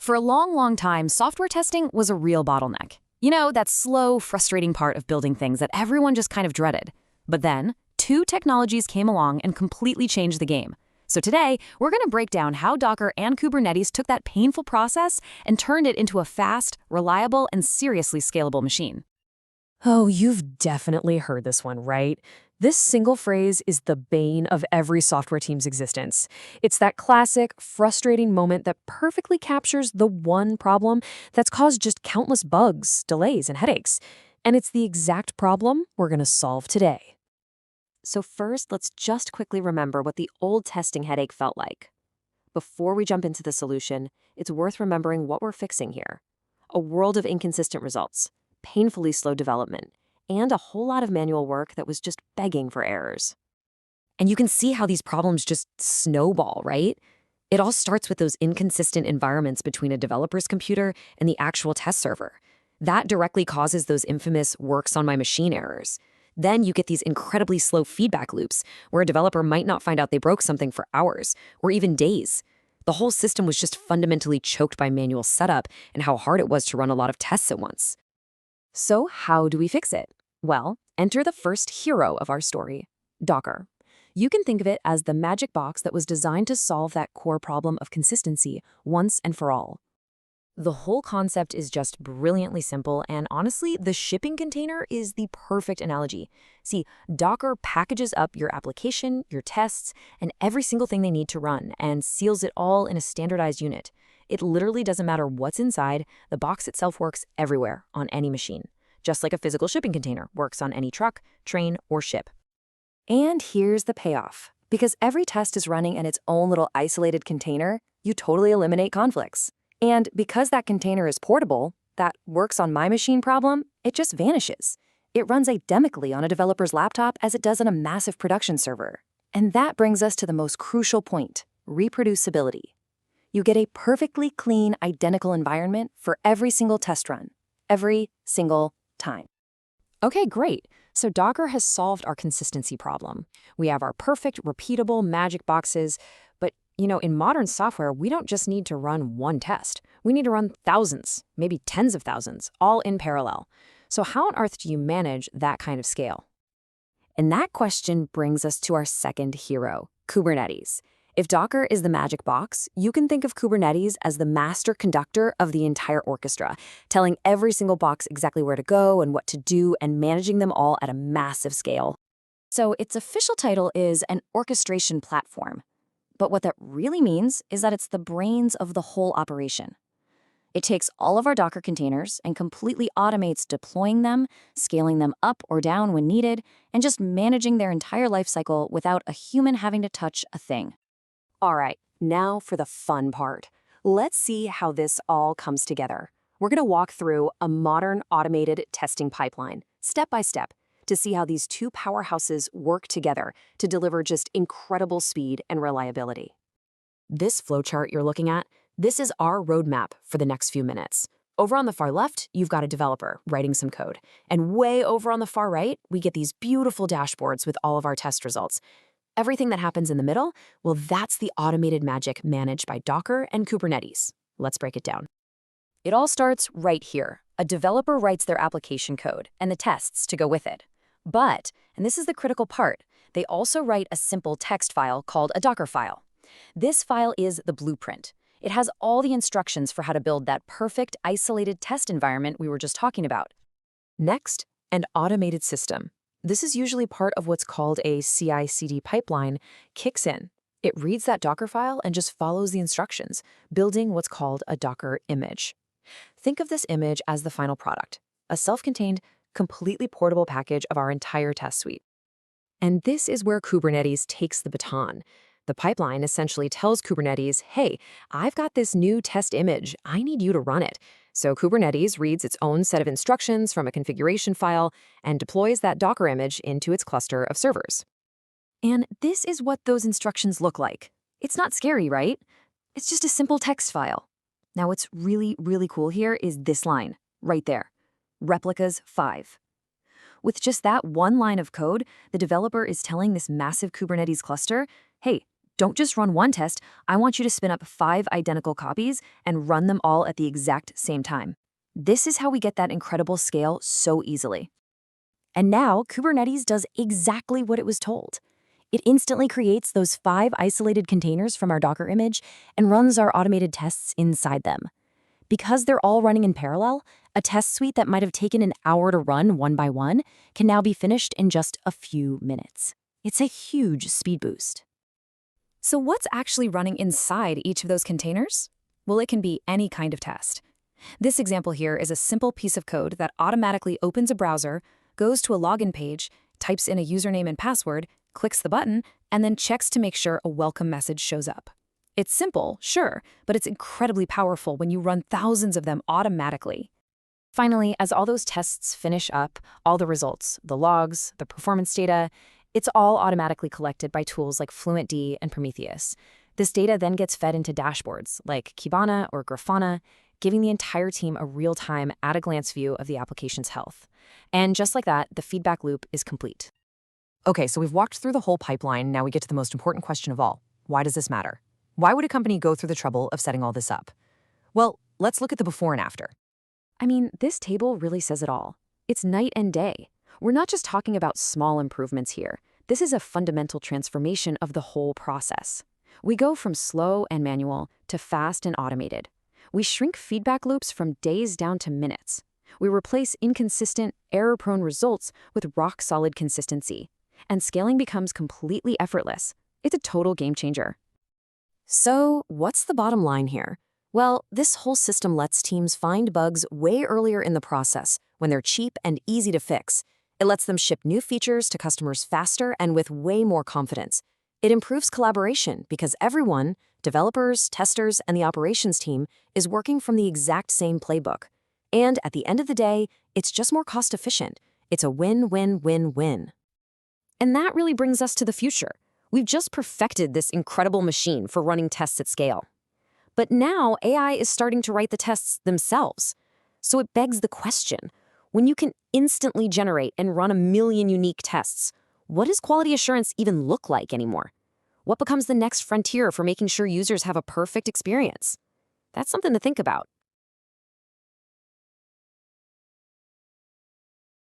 For a long, long time, software testing was a real bottleneck. You know, that slow, frustrating part of building things that everyone just kind of dreaded. But then, two technologies came along and completely changed the game. So today, we're going to break down how Docker and Kubernetes took that painful process and turned it into a fast, reliable, and seriously scalable machine. Oh, you've definitely heard this one, right? This single phrase is the bane of every software team's existence. It's that classic, frustrating moment that perfectly captures the one problem that's caused just countless bugs, delays, and headaches. And it's the exact problem we're going to solve today. So first, let's just quickly remember what the old testing headache felt like. Before we jump into the solution, it's worth remembering what we're fixing here. A world of inconsistent results, painfully slow development, and a whole lot of manual work that was just begging for errors. And you can see how these problems just snowball, right? It all starts with those inconsistent environments between a developer's computer and the actual test server. That directly causes those infamous works on my machine errors. Then you get these incredibly slow feedback loops where a developer might not find out they broke something for hours or even days. The whole system was just fundamentally choked by manual setup and how hard it was to run a lot of tests at once. So how do we fix it? Well, enter the first hero of our story, Docker. You can think of it as the magic box that was designed to solve that core problem of consistency once and for all. The whole concept is just brilliantly simple, and honestly, the shipping container is the perfect analogy. See, Docker packages up your application, your tests, and every single thing they need to run, and seals it all in a standardized unit. It literally doesn't matter what's inside, the box itself works everywhere on any machine, just like a physical shipping container works on any truck, train, or ship. And here's the payoff. Because every test is running in its own little isolated container, you totally eliminate conflicts. And because that container is portable, that works on my machine problem, it just vanishes. It runs identically on a developer's laptop as it does on a massive production server. And that brings us to the most crucial point, reproducibility. You get a perfectly clean, identical environment for every single test run, every single time. Okay, great. So Docker has solved our consistency problem. We have our perfect, repeatable magic boxes, but in modern software, we don't just need to run one test. We need to run thousands, maybe tens of thousands, all in parallel. So how on earth do you manage that kind of scale? And that question brings us to our second hero, Kubernetes. If Docker is the magic box, you can think of Kubernetes as the master conductor of the entire orchestra, telling every single box exactly where to go and what to do and managing them all at a massive scale. So its official title is an orchestration platform. But what that really means is that it's the brains of the whole operation. It takes all of our Docker containers and completely automates deploying them, scaling them up or down when needed, and just managing their entire lifecycle without a human having to touch a thing. All right, now for the fun part. Let's see how this all comes together. We're going to walk through a modern automated testing pipeline, step by step, to see how these two powerhouses work together to deliver just incredible speed and reliability. This flowchart you're looking at, this is our roadmap for the next few minutes. Over on the far left, you've got a developer writing some code. And way over on the far right, we get these beautiful dashboards with all of our test results. Everything that happens in the middle, well, that's the automated magic managed by Docker and Kubernetes. Let's break it down. It all starts right here. A developer writes their application code and the tests to go with it. But, and this is the critical part, they also write a simple text file called a Docker file. This file is the blueprint. It has all the instructions for how to build that perfect isolated test environment we were just talking about. Next, an automated system. This is usually part of what's called a CI/CD pipeline, kicks in. It reads that Docker file and just follows the instructions, building what's called a Docker image. Think of this image as the final product, a self-contained, completely portable package of our entire test suite. And this is where Kubernetes takes the baton. The pipeline essentially tells Kubernetes, hey, I've got this new test image. I need you to run it. So Kubernetes reads its own set of instructions from a configuration file and deploys that Docker image into its cluster of servers. And this is what those instructions look like. It's not scary, right? It's just a simple text file. Now, what's really, really cool here is this line, right there. Replicas 5. With just that one line of code, the developer is telling this massive Kubernetes cluster, hey, Don't just run one test, I want you to spin up 5 identical copies and run them all at the exact same time. This is how we get that incredible scale so easily. And now, Kubernetes does exactly what it was told. It instantly creates those 5 isolated containers from our Docker image and runs our automated tests inside them. Because they're all running in parallel, a test suite that might have taken an hour to run one by one can now be finished in just a few minutes. It's a huge speed boost. So what's actually running inside each of those containers? Well, it can be any kind of test. This example here is a simple piece of code that automatically opens a browser, goes to a login page, types in a username and password, clicks the button, and then checks to make sure a welcome message shows up. It's simple, sure, but it's incredibly powerful when you run thousands of them automatically. Finally, as all those tests finish up, all the results, the logs, the performance data, it's all automatically collected by tools like FluentD and Prometheus. This data then gets fed into dashboards like Kibana or Grafana, giving the entire team a real-time, at-a-glance view of the application's health. And just like that, the feedback loop is complete. Okay, so we've walked through the whole pipeline. Now we get to the most important question of all. Why does this matter? Why would a company go through the trouble of setting all this up? Well, let's look at the before and after. I mean, this table really says it all. It's night and day. We're not just talking about small improvements here. This is a fundamental transformation of the whole process. We go from slow and manual to fast and automated. We shrink feedback loops from days down to minutes. We replace inconsistent, error-prone results with rock-solid consistency. And scaling becomes completely effortless. It's a total game changer. So, what's the bottom line here? Well, this whole system lets teams find bugs way earlier in the process when they're cheap and easy to fix. It lets them ship new features to customers faster and with way more confidence. It improves collaboration because everyone, developers, testers, and the operations team, is working from the exact same playbook. And at the end of the day, it's just more cost-efficient. It's a win-win-win-win. And that really brings us to the future. We've just perfected this incredible machine for running tests at scale. But now AI is starting to write the tests themselves. So it begs the question, when you can instantly generate and run 1 million unique tests, what does quality assurance even look like anymore? What becomes the next frontier for making sure users have a perfect experience? That's something to think about.